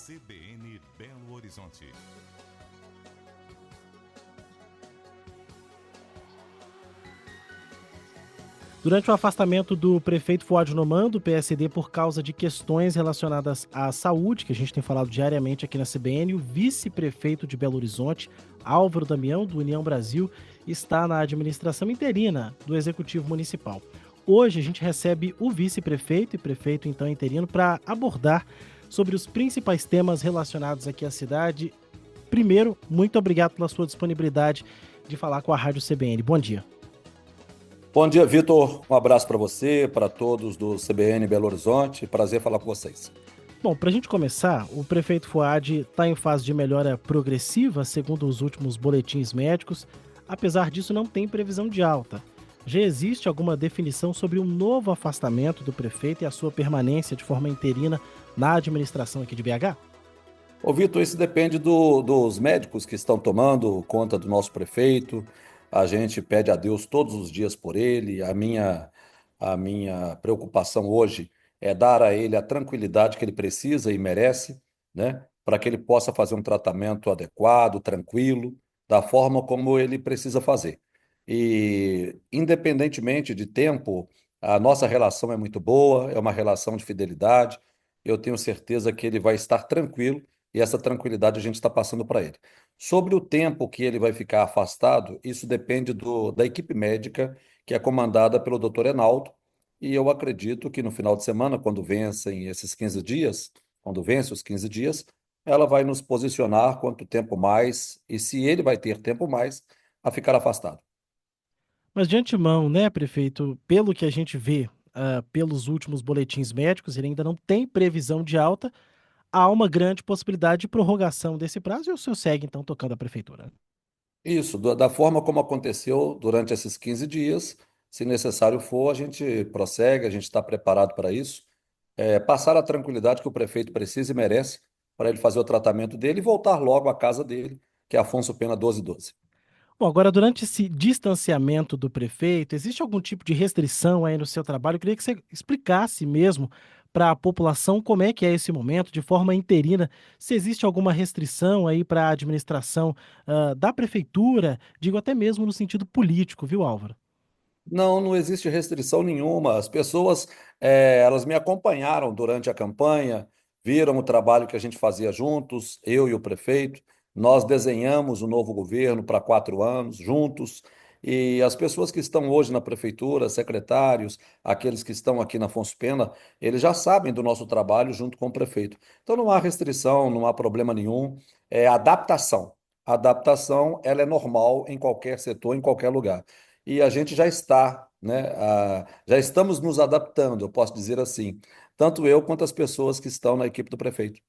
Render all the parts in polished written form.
CBN Belo Horizonte. Durante o afastamento do prefeito Fuad Noman, do PSD, por causa de questões relacionadas à saúde, que a gente tem falado diariamente aqui na CBN, o vice-prefeito de Belo Horizonte, Álvaro Damião, do União Brasil, está na administração interina do Executivo Municipal. Hoje a gente recebe o vice-prefeito e prefeito então interino para abordar sobre os principais temas relacionados aqui à cidade. Primeiro, muito obrigado pela sua disponibilidade de falar com a Rádio CBN. Bom dia. Bom dia, Vitor. Um abraço para você, para todos do CBN Belo Horizonte. Prazer falar com vocês. Bom, para a gente começar, o prefeito Fuad está em fase de melhora progressiva, segundo os últimos boletins médicos. Apesar disso, não tem previsão de alta. Já existe alguma definição sobre um novo afastamento do prefeito e a sua permanência de forma interina na administração aqui de BH? Ô, Vitor, isso depende dos médicos que estão tomando conta do nosso prefeito. A gente pede a Deus todos os dias por ele. A minha preocupação hoje é dar a ele a tranquilidade que ele precisa e merece, né? Para que ele possa fazer um tratamento adequado, tranquilo, da forma como ele precisa fazer. E, independentemente de tempo, a nossa relação é muito boa, é uma relação de fidelidade. Eu tenho certeza que ele vai estar tranquilo e essa tranquilidade a gente está passando para ele. Sobre o tempo que ele vai ficar afastado, isso depende da equipe médica, que é comandada pelo Dr. Enaldo, e eu acredito que no final de semana, quando vencem esses 15 dias, quando vence os 15 dias, ela vai nos posicionar quanto tempo mais, e se ele vai ter tempo mais, a ficar afastado. Mas de antemão, né, prefeito, pelo que a gente vê, pelos últimos boletins médicos, ele ainda não tem previsão de alta. Há uma grande possibilidade de prorrogação desse prazo e o senhor segue, então, tocando a prefeitura. Isso, da forma como aconteceu durante esses 15 dias, se necessário for, a gente prossegue, a gente está preparado para isso. Passar a tranquilidade que o prefeito precisa e merece para ele fazer o tratamento dele e voltar logo à casa dele, que é Afonso Pena 1212. Bom, agora, durante esse distanciamento do prefeito, existe algum tipo de restrição aí no seu trabalho? Eu queria que você explicasse mesmo para a população como é que é esse momento, de forma interina, se existe alguma restrição aí para a administração da prefeitura, digo até mesmo no sentido político, viu, Álvaro? Não, não existe restrição nenhuma. As pessoas, elas me acompanharam durante a campanha, viram o trabalho que a gente fazia juntos, eu e o prefeito. Nós desenhamos o novo governo para 4 anos juntos. E as pessoas que estão hoje na prefeitura, secretários, aqueles que estão aqui na Afonso Pena, eles já sabem do nosso trabalho junto com o prefeito. Então não há restrição, não há problema nenhum. É adaptação. A adaptação, ela é normal em qualquer setor, em qualquer lugar e a gente já está, né, já estamos nos adaptando, eu posso dizer assim, tanto eu quanto as pessoas que estão na equipe do prefeito.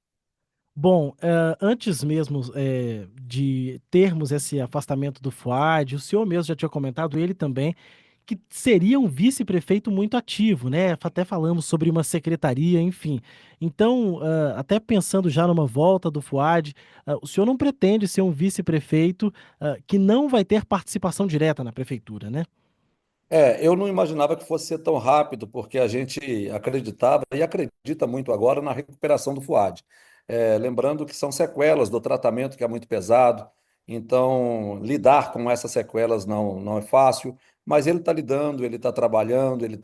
Bom, antes mesmo de termos esse afastamento do Fuad, o senhor mesmo já tinha comentado, ele também, que seria um vice-prefeito muito ativo, né? Até falamos sobre uma secretaria, enfim. Então, até pensando já numa volta do Fuad, o senhor não pretende ser um vice-prefeito que não vai ter participação direta na prefeitura, né? Eu não imaginava que fosse ser tão rápido, porque a gente acreditava e acredita muito agora na recuperação do Fuad. Lembrando que são sequelas do tratamento que é muito pesado, então lidar com essas sequelas não é fácil, mas ele está lidando, ele está trabalhando, ele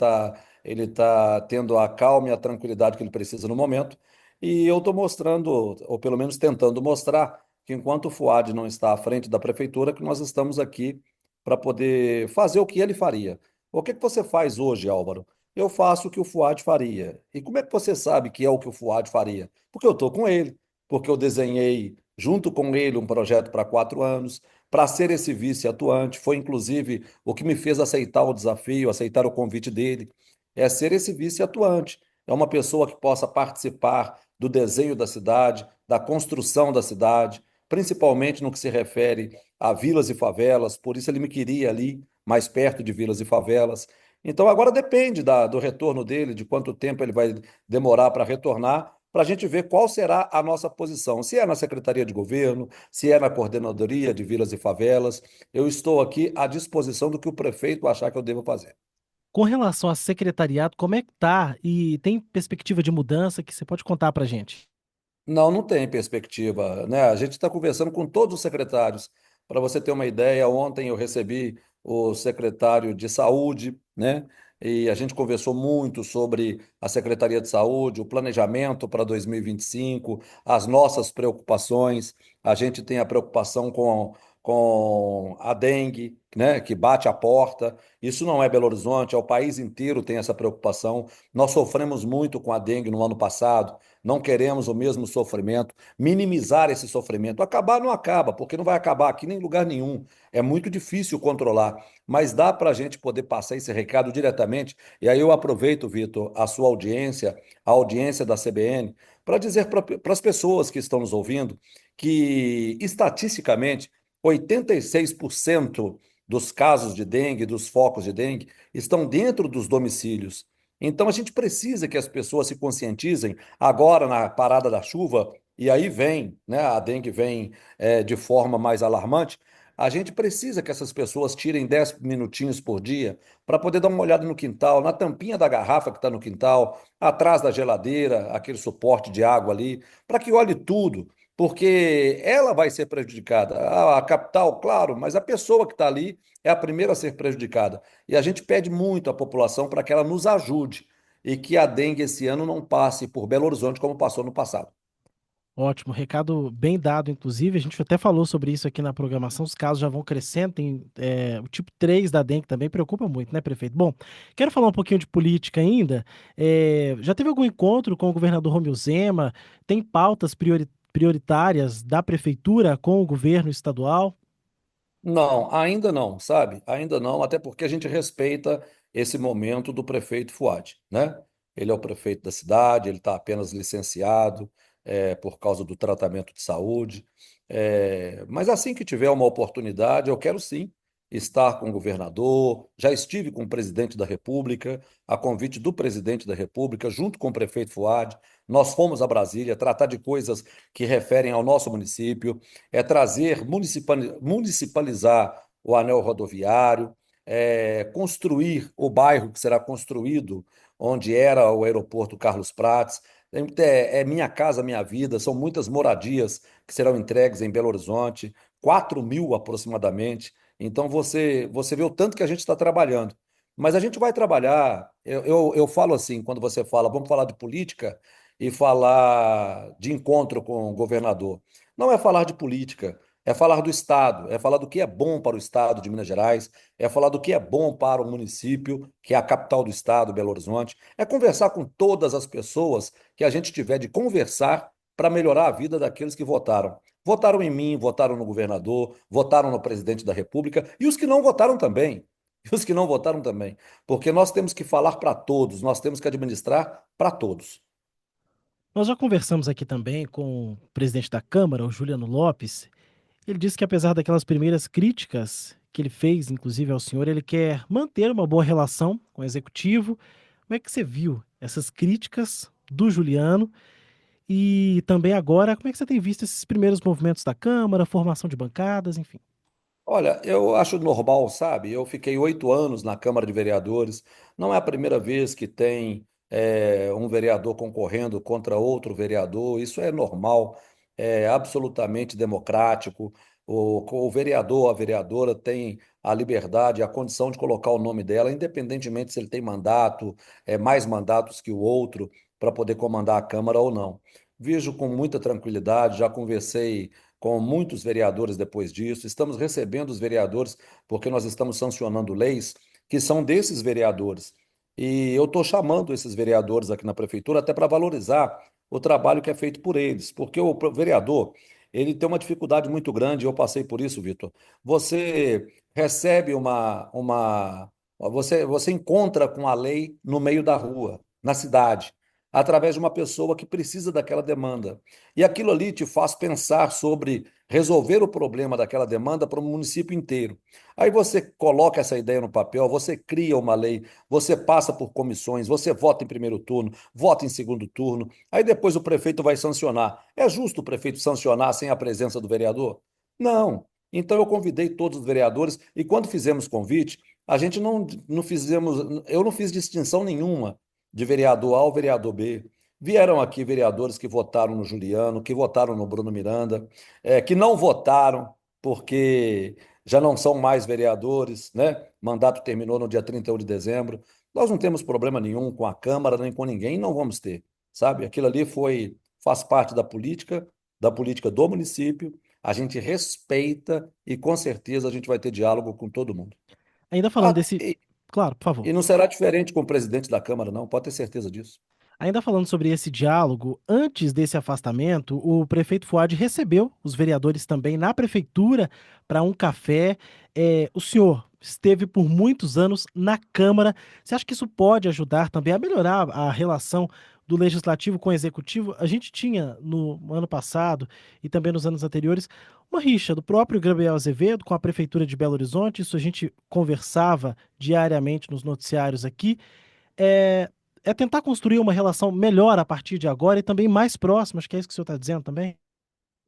tá tendo a calma e a tranquilidade que ele precisa no momento, e eu estou mostrando, ou pelo menos tentando mostrar, que enquanto o Fuad não está à frente da prefeitura, que nós estamos aqui para poder fazer o que ele faria. O que que você faz hoje, Álvaro? Eu faço o que o Fuad faria. E como é que você sabe que é o que o Fuad faria? Porque eu estou com ele, porque eu desenhei junto com ele um projeto para 4 anos, para ser esse vice atuante. Foi inclusive o que me fez aceitar o desafio, aceitar o convite dele, é ser esse vice atuante. É uma pessoa que possa participar do desenho da cidade, da construção da cidade, principalmente no que se refere a vilas e favelas, por isso ele me queria ali, mais perto de vilas e favelas. Então agora depende do retorno dele, de quanto tempo ele vai demorar para retornar, para a gente ver qual será a nossa posição. Se é na Secretaria de Governo, se é na Coordenadoria de Vilas e Favelas, eu estou aqui à disposição do que o prefeito achar que eu devo fazer. Com relação a secretariado, como é que tá? E tem perspectiva de mudança que você pode contar pra gente? Não, não tem perspectiva, né? A gente está conversando com todos os secretários. Para você ter uma ideia, ontem eu recebi o secretário de Saúde, né? E a gente conversou muito sobre a Secretaria de Saúde, o planejamento para 2025, as nossas preocupações. A gente tem a preocupação com a dengue, né? Que bate a porta. Isso não é Belo Horizonte, é o país inteiro tem essa preocupação. Nós sofremos muito com a dengue no ano passado. Não queremos o mesmo sofrimento, minimizar esse sofrimento. Acabar não acaba, porque não vai acabar aqui nem em lugar nenhum. É muito difícil controlar, mas dá para a gente poder passar esse recado diretamente. E aí eu aproveito, Vitor, a sua audiência, a audiência da CBN, para dizer para as pessoas que estão nos ouvindo que, estatisticamente, 86% dos casos de dengue, dos focos de dengue, estão dentro dos domicílios. Então a gente precisa que as pessoas se conscientizem agora na parada da chuva, e aí vem, né, a dengue vem de forma mais alarmante. A gente precisa que essas pessoas tirem 10 minutinhos por dia para poder dar uma olhada no quintal, na tampinha da garrafa que está no quintal, atrás da geladeira, aquele suporte de água ali, para que olhe tudo, porque ela vai ser prejudicada. A capital, claro, mas a pessoa que está ali é a primeira a ser prejudicada. E a gente pede muito à população para que ela nos ajude e que a dengue esse ano não passe por Belo Horizonte como passou no passado. Ótimo, recado bem dado, inclusive. A gente até falou sobre isso aqui na programação. Os casos já vão crescendo. Tem, o tipo 3 da dengue também preocupa muito, né, prefeito? Bom, quero falar um pouquinho de política ainda. Já teve algum encontro com o governador Romeu Zema? Tem pautas prioritárias da prefeitura com o governo estadual? Não, ainda não, sabe? Ainda não, até porque a gente respeita esse momento do prefeito Fuad, né? Ele é o prefeito da cidade, ele está apenas licenciado por causa do tratamento de saúde. Mas assim que tiver uma oportunidade, eu quero sim estar com o governador. Já estive com o presidente da República, a convite do presidente da República, junto com o prefeito Fuad. Nós fomos a Brasília tratar de coisas que referem ao nosso município, trazer, municipalizar o anel rodoviário, construir o bairro que será construído onde era o aeroporto Carlos Prates. É Minha Casa Minha Vida, são muitas moradias que serão entregues em Belo Horizonte, 4.000 aproximadamente. Então você vê o tanto que a gente está trabalhando. Mas a gente vai trabalhar. Eu falo assim, quando você fala, vamos falar de política e falar de encontro com o governador. Não é falar de política, é falar do Estado, é falar do que é bom para o Estado de Minas Gerais, é falar do que é bom para o município, que é a capital do Estado, Belo Horizonte, é conversar com todas as pessoas que a gente tiver de conversar para melhorar a vida daqueles que votaram. Votaram em mim, votaram no governador, votaram no presidente da República e os que não votaram também. E os que não votaram também. Porque nós temos que falar para todos, nós temos que administrar para todos. Nós já conversamos aqui também com o presidente da Câmara, o Juliano Lopes. Ele disse que apesar daquelas primeiras críticas que ele fez, inclusive ao senhor, ele quer manter uma boa relação com o executivo. Como é que você viu essas críticas do Juliano? E também agora, como é que você tem visto esses primeiros movimentos da Câmara, formação de bancadas, enfim? Olha, eu acho normal, sabe? Eu fiquei 8 anos na Câmara de Vereadores. Não é a primeira vez que tem um vereador concorrendo contra outro vereador. Isso é normal, é absolutamente democrático. O vereador, a vereadora tem a liberdade, a condição de colocar o nome dela, independentemente se ele tem mandato, mais mandatos que o outro, para poder comandar a Câmara ou não. Vejo com muita tranquilidade, já conversei com muitos vereadores depois disso. Estamos recebendo os vereadores porque nós estamos sancionando leis que são desses vereadores. E eu estou chamando esses vereadores aqui na prefeitura até para valorizar o trabalho que é feito por eles, porque o vereador, ele tem uma dificuldade muito grande, eu passei por isso, Vitor. Você recebe você encontra com a lei no meio da rua, na cidade, através de uma pessoa que precisa daquela demanda. E aquilo ali te faz pensar sobre resolver o problema daquela demanda para o município inteiro. Aí você coloca essa ideia no papel, você cria uma lei, você passa por comissões, você vota em primeiro turno, vota em segundo turno, aí depois o prefeito vai sancionar. É justo o prefeito sancionar sem a presença do vereador? Não. Então eu convidei todos os vereadores e quando fizemos convite, a gente não fizemos, eu não fiz distinção nenhuma de vereador A ou vereador B. Vieram aqui vereadores que votaram no Juliano, que votaram no Bruno Miranda, que não votaram porque já não são mais vereadores, né? Mandato terminou no dia 31 de dezembro. Nós não temos problema nenhum com a Câmara nem com ninguém, não vamos ter, sabe? Aquilo ali faz parte da política do município. A gente respeita e com certeza a gente vai ter diálogo com todo mundo. Ainda falando Ah, desse. Claro, por favor. e não será diferente com o presidente da Câmara, não, pode ter certeza disso. Ainda falando sobre esse diálogo, antes desse afastamento, o prefeito Fuad recebeu os vereadores também na prefeitura para um café. O senhor esteve por muitos anos na Câmara. Você acha que isso pode ajudar também a melhorar a relação do legislativo com o executivo? A gente tinha no ano passado e também nos anos anteriores uma rixa do próprio Gabriel Azevedo com a prefeitura de Belo Horizonte. Isso a gente conversava diariamente nos noticiários aqui. É, é tentar construir uma relação melhor a partir de agora e também mais próxima, acho que é isso que o senhor está dizendo também?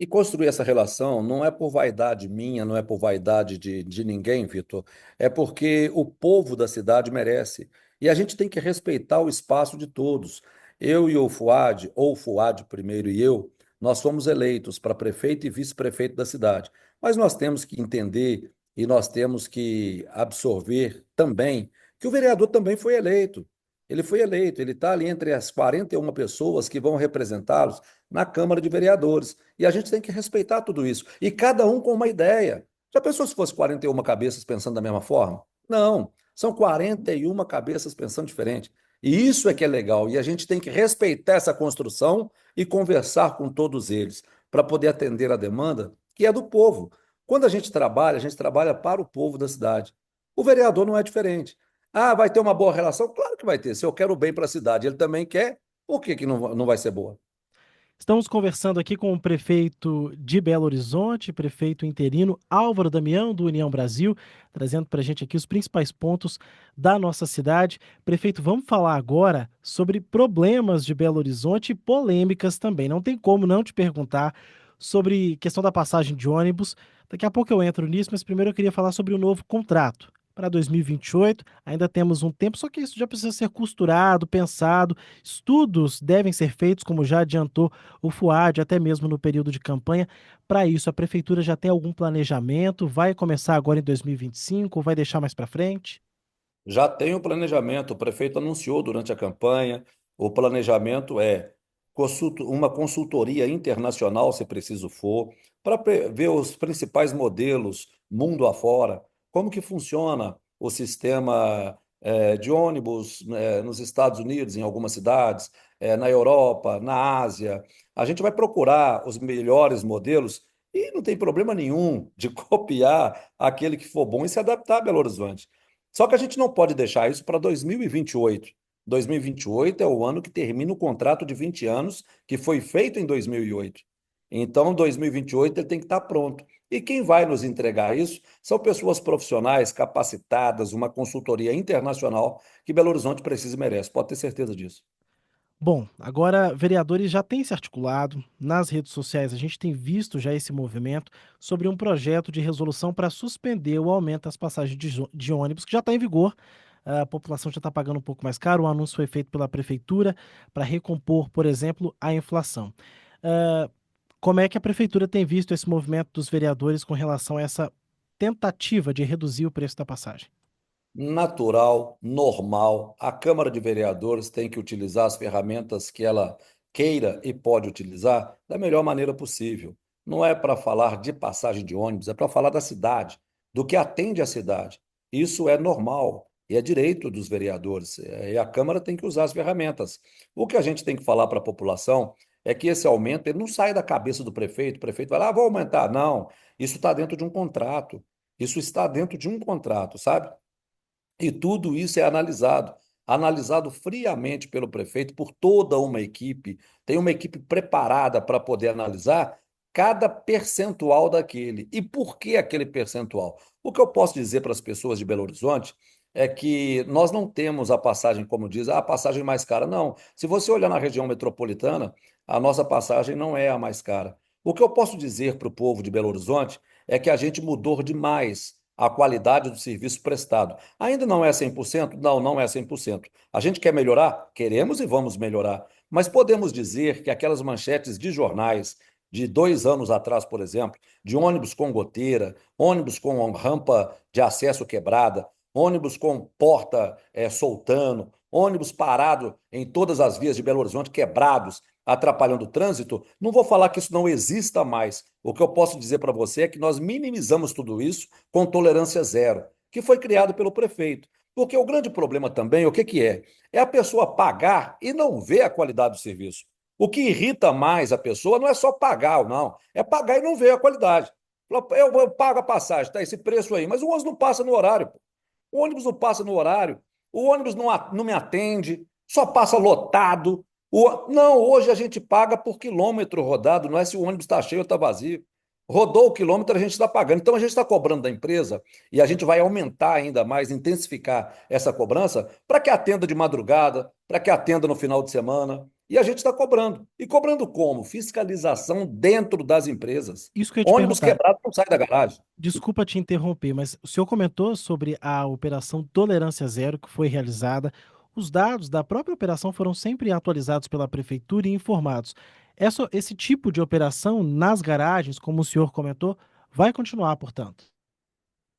E construir essa relação não é por vaidade minha, não é por vaidade de ninguém, Vitor. É porque o povo da cidade merece. E a gente tem que respeitar o espaço de todos. Eu e o Fuad, ou o Fuad primeiro e eu, nós fomos eleitos para prefeito e vice-prefeito da cidade. Mas nós temos que entender e nós temos que absorver também que o vereador também foi eleito. Ele foi eleito, ele está ali entre as 41 pessoas que vão representá-los na Câmara de Vereadores. E a gente tem que respeitar tudo isso. E cada um com uma ideia. Já pensou se fosse 41 cabeças pensando da mesma forma? Não, são 41 cabeças pensando diferente. E isso é que é legal. E a gente tem que respeitar essa construção e conversar com todos eles para poder atender a demanda que é do povo. Quando a gente trabalha para o povo da cidade. O vereador não é diferente. Ah, vai ter uma boa relação? Claro que vai ter. Se eu quero o bem para a cidade, ele também quer, por que que não vai ser boa? Estamos conversando aqui com o prefeito de Belo Horizonte, prefeito interino Álvaro Damião, do União Brasil, trazendo para a gente aqui os principais pontos da nossa cidade. Prefeito, vamos falar agora sobre problemas de Belo Horizonte e polêmicas também. Não tem como não te perguntar sobre questão da passagem de ônibus. Daqui a pouco eu entro nisso, mas primeiro eu queria falar sobre o novo contrato. Para 2028, ainda temos um tempo, só que isso já precisa ser costurado, pensado. Estudos devem ser feitos, como já adiantou o FUAD, até mesmo no período de campanha. Para isso, a prefeitura já tem algum planejamento? Vai começar agora em 2025 ou vai deixar mais para frente? Já tem o planejamento, o prefeito anunciou durante a campanha. O planejamento é uma consultoria internacional, se preciso for, para ver os principais modelos mundo afora, como que funciona o sistema de ônibus nos Estados Unidos, em algumas cidades, na Europa, na Ásia. A gente vai procurar os melhores modelos e não tem problema nenhum de copiar aquele que for bom e se adaptar a Belo Horizonte. Só que a gente não pode deixar isso para 2028. 2028 é o ano que termina o contrato de 20 anos que foi feito em 2008. Então, 2028 ele tem que estar pronto. E quem vai nos entregar isso são pessoas profissionais, capacitadas, uma consultoria internacional que Belo Horizonte precisa e merece. Pode ter certeza disso. Bom, agora vereadores já têm se articulado nas redes sociais, a gente tem visto já esse movimento sobre um projeto de resolução para suspender o aumento das passagens de ônibus, que já está em vigor. A população já está pagando um pouco mais caro. O anúncio foi feito pela prefeitura para recompor, por exemplo, a inflação. Ah, Como é que a prefeitura tem visto esse movimento dos vereadores com relação a essa tentativa de reduzir o preço da passagem? Natural, normal. A Câmara de Vereadores tem que utilizar as ferramentas que ela queira e pode utilizar da melhor maneira possível. Não é para falar de passagem de ônibus, é para falar da cidade, do que atende a cidade. Isso é normal e é direito dos vereadores. E a Câmara tem que usar as ferramentas. O que a gente tem que falar para a população é que esse aumento ele não sai da cabeça do prefeito. O prefeito vai lá, vou aumentar. Não, isso está dentro de um contrato. Isso está dentro de um contrato, sabe? E tudo isso é analisado, analisado friamente pelo prefeito, por toda uma equipe. Tem uma equipe preparada para poder analisar cada percentual daquele. E por que aquele percentual? O que eu posso dizer para as pessoas de Belo Horizonte é que nós não temos a passagem, como diz, a passagem mais cara. Não. Se você olhar na região metropolitana, a nossa passagem não é a mais cara. O que eu posso dizer para o povo de Belo Horizonte é que a gente mudou demais a qualidade do serviço prestado. Ainda não é 100%? Não, não é 100%. A gente quer melhorar? Queremos e vamos melhorar. mas podemos dizer que aquelas manchetes de jornais de 2 anos atrás, por exemplo, de ônibus com goteira, ônibus com rampa de acesso quebrada, ônibus com porta soltando, ônibus parado em todas as vias de Belo Horizonte quebrados, atrapalhando o trânsito, não vou falar que isso não exista mais. O que eu posso dizer para você é que nós minimizamos tudo isso com tolerância zero, que foi criado pelo prefeito. Porque o grande problema também, o que que é? É a pessoa pagar e não ver a qualidade do serviço. O que irrita mais a pessoa não é só pagar ou não, é pagar e não ver a qualidade. Eu pago a passagem, tá esse preço aí, mas o ônibus não passa no horário. Pô. O ônibus não passa no horário, o ônibus não me atende, só passa lotado. Não, hoje a gente paga por quilômetro rodado, não é se o ônibus está cheio ou está vazio. Rodou o quilômetro, a gente está pagando. Então a gente está cobrando da empresa e a gente vai aumentar ainda mais, intensificar essa cobrança para que atenda de madrugada, para que atenda no final de semana. E a gente está cobrando. E cobrando como? Fiscalização dentro das empresas. Isso que eu ia te Ônibus perguntar. quebrado não sai da garagem. Desculpa te interromper, mas o senhor comentou sobre a Operação Tolerância Zero que foi realizada. Os dados da própria operação foram sempre atualizados pela prefeitura e informados. Esse tipo de operação nas garagens, como o senhor comentou, vai continuar, portanto.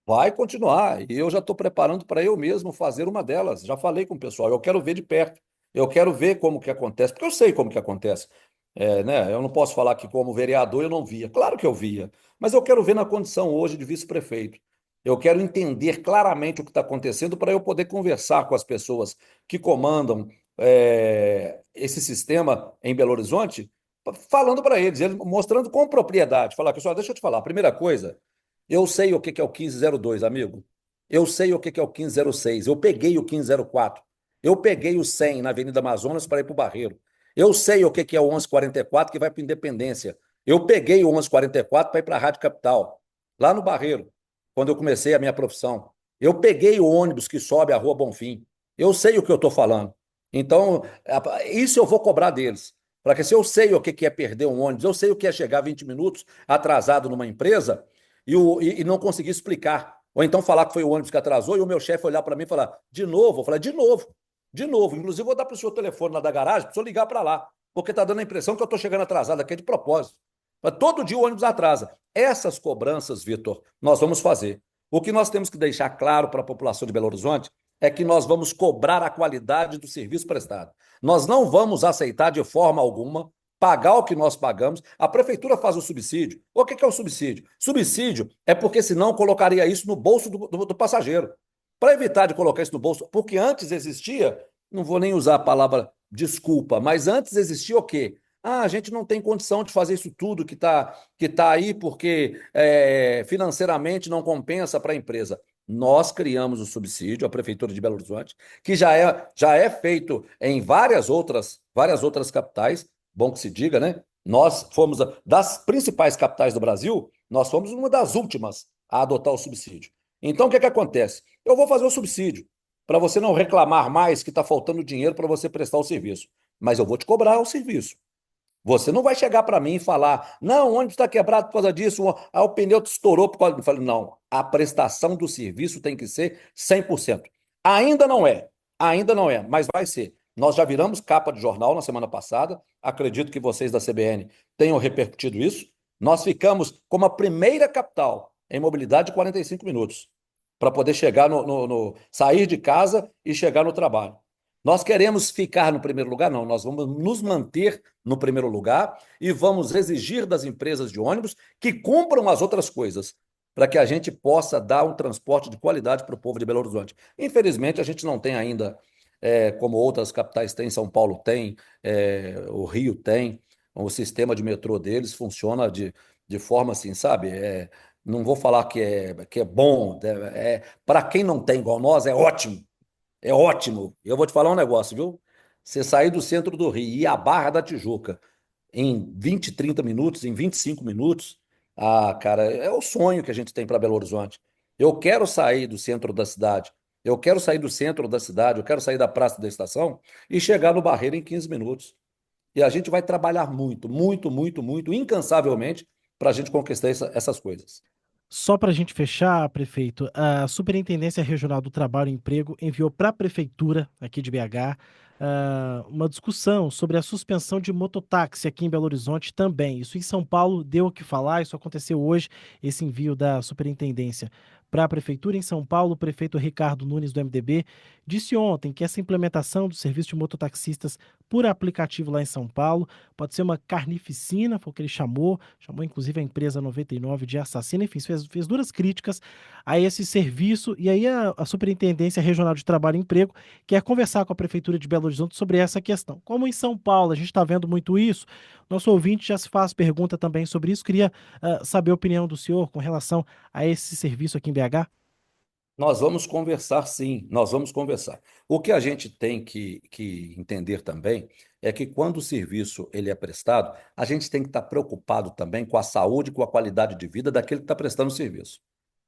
Vai continuar. E eu já estou preparando para eu mesmo fazer uma delas. Já falei com o pessoal. Eu quero ver de perto. Eu quero ver como que acontece, porque eu sei como que acontece. Né? Eu não posso falar que como vereador eu não via. Claro que eu via. Mas eu quero ver na condição hoje de vice-prefeito. Eu quero entender claramente o que está acontecendo para eu poder conversar com as pessoas que comandam esse sistema em Belo Horizonte, falando para eles, mostrando com propriedade. Falar, pessoal, deixa eu te falar. A primeira coisa. Eu sei o que que é o 1502, amigo. Eu sei o que que é o 1506. Eu peguei o 1504. Eu peguei o 100 na Avenida Amazonas para ir para o Barreiro. Eu sei o que que é o 1144 que vai para Independência. Eu peguei o 1144 para ir para a Rádio Capital, lá no Barreiro, quando eu comecei a minha profissão. Eu peguei o ônibus que sobe a Rua Bonfim. Eu sei o que eu estou falando. Então, isso eu vou cobrar deles. Para que se eu sei o que que é perder um ônibus, eu sei o que é chegar 20 minutos atrasado numa empresa, e não conseguir explicar. Ou então falar que foi o ônibus que atrasou e o meu chefe olhar para mim e falar, de novo? Eu falar, de novo, de novo. Inclusive, vou dar para o seu telefone lá da garagem para o senhor ligar para lá, porque está dando a impressão que eu estou chegando atrasado aqui de propósito. Mas todo dia o ônibus atrasa. Essas cobranças, Vitor, nós vamos fazer. O que nós temos que deixar claro para a população de Belo Horizonte é que nós vamos cobrar a qualidade do serviço prestado. Nós não vamos aceitar de forma alguma pagar o que nós pagamos. A prefeitura faz o subsídio. O que é o subsídio? Subsídio é porque senão colocaria isso no bolso do passageiro. Para evitar de colocar isso no bolso, porque antes existia, não vou nem usar a palavra desculpa, mas antes existia o quê? Ah, a gente não tem condição de fazer isso tudo que tá aí porque financeiramente não compensa para a empresa. Nós criamos o subsídio, a Prefeitura de Belo Horizonte, que já é feito em várias outras capitais, bom que se diga, né? Nós fomos, das principais capitais do Brasil, nós fomos uma das últimas a adotar o subsídio. Então, o que que acontece? Eu vou fazer o subsídio, para você não reclamar mais que está faltando dinheiro para você prestar o serviço. Mas eu vou te cobrar o serviço. Você não vai chegar para mim e falar, não, o ônibus está quebrado por causa disso, o pneu estourou por causa disso. Eu falo, não, a prestação do serviço tem que ser 100%. Ainda não é, mas vai ser. Nós já viramos capa de jornal na semana passada, acredito que vocês da CBN tenham repercutido isso. Nós ficamos como a primeira capital em mobilidade de 45 minutos, para poder chegar sair de casa e chegar no trabalho. Nós queremos ficar no primeiro lugar? Não, nós vamos nos manter no primeiro lugar e vamos exigir das empresas de ônibus que cumpram as outras coisas, para que a gente possa dar um transporte de qualidade para o povo de Belo Horizonte. Infelizmente, a gente não tem ainda, como outras capitais têm, São Paulo tem, o Rio tem, o sistema de metrô deles funciona de forma assim, sabe? Não vou falar que é bom, para quem não tem igual nós, é ótimo. É ótimo. Eu vou te falar um negócio, viu? Você sair do centro do Rio e ir à Barra da Tijuca em 20, 30 minutos, em 25 minutos, cara, é o sonho que a gente tem para Belo Horizonte. Eu quero sair do centro da cidade. Eu quero sair do centro da cidade, eu quero sair da Praça da Estação e chegar no Barreiro em 15 minutos. E a gente vai trabalhar muito, muito, muito, muito, incansavelmente, para a gente conquistar essas coisas. Só para a gente fechar, prefeito, a Superintendência Regional do Trabalho e Emprego enviou para a Prefeitura aqui de BH uma discussão sobre a suspensão de mototáxi aqui em Belo Horizonte também. Isso em São Paulo deu o que falar, isso aconteceu hoje, esse envio da superintendência para a prefeitura. Em São Paulo, o prefeito Ricardo Nunes, do MDB, disse ontem que essa implementação do serviço de mototaxistas por aplicativo lá em São Paulo pode ser uma carnificina, foi o que ele chamou inclusive a empresa 99 de assassina, enfim, fez duras críticas a esse serviço. E aí a Superintendência Regional de Trabalho e Emprego quer conversar com a Prefeitura de Belo Horizonte sobre essa questão. Como em São Paulo a gente está vendo muito isso, nosso ouvinte já se faz pergunta também sobre isso. Queria saber a opinião do senhor com relação a esse serviço aqui em BH. Nós vamos conversar, sim, nós vamos conversar. O que a gente tem que entender também é que quando o serviço ele é prestado, a gente tem que estar preocupado também com a saúde, com a qualidade de vida daquele que está prestando o serviço,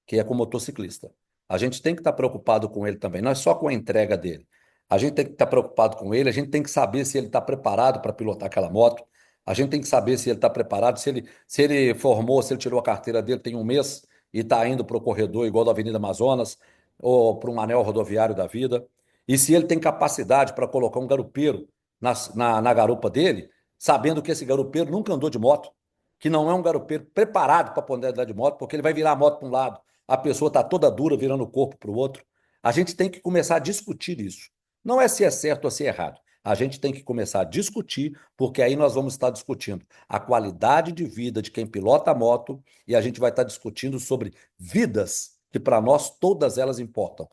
que é com o motociclista. A gente tem que estar preocupado com ele também, não é só com a entrega dele. A gente tem que estar preocupado com ele, a gente tem que saber se ele está preparado para pilotar aquela moto, a gente tem que saber se ele está preparado, se ele formou, se ele tirou a carteira dele tem um mês e está indo para o corredor igual da Avenida Amazonas ou para um anel rodoviário da vida, e se ele tem capacidade para colocar um garupeiro na garupa dele, sabendo que esse garupeiro nunca andou de moto, que não é um garupeiro preparado para poder andar de moto, porque ele vai virar a moto para um lado, a pessoa está toda dura virando o corpo para o outro. A gente tem que começar a discutir isso. Não é se é certo ou se é errado. A gente tem que começar a discutir, porque aí nós vamos estar discutindo a qualidade de vida de quem pilota a moto e a gente vai estar discutindo sobre vidas que para nós todas elas importam.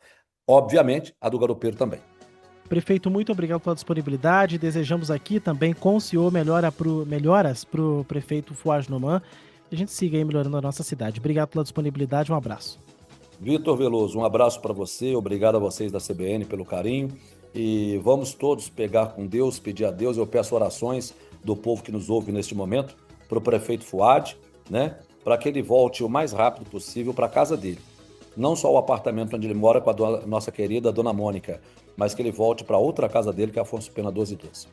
Obviamente, a do garupeiro também. Prefeito, muito obrigado pela disponibilidade. Desejamos aqui também com o senhor melhoras para o prefeito Fuad Noman. E a gente siga aí melhorando a nossa cidade. Obrigado pela disponibilidade, um abraço. Vitor Veloso, um abraço para você, obrigado a vocês da CBN pelo carinho e vamos todos pegar com Deus, pedir a Deus, eu peço orações do povo que nos ouve neste momento, para o prefeito Fuad, né, para que ele volte o mais rápido possível para a casa dele. Não só o apartamento onde ele mora com a nossa querida Dona Mônica, mas que ele volte para outra casa dele, que é Afonso Pena 1212.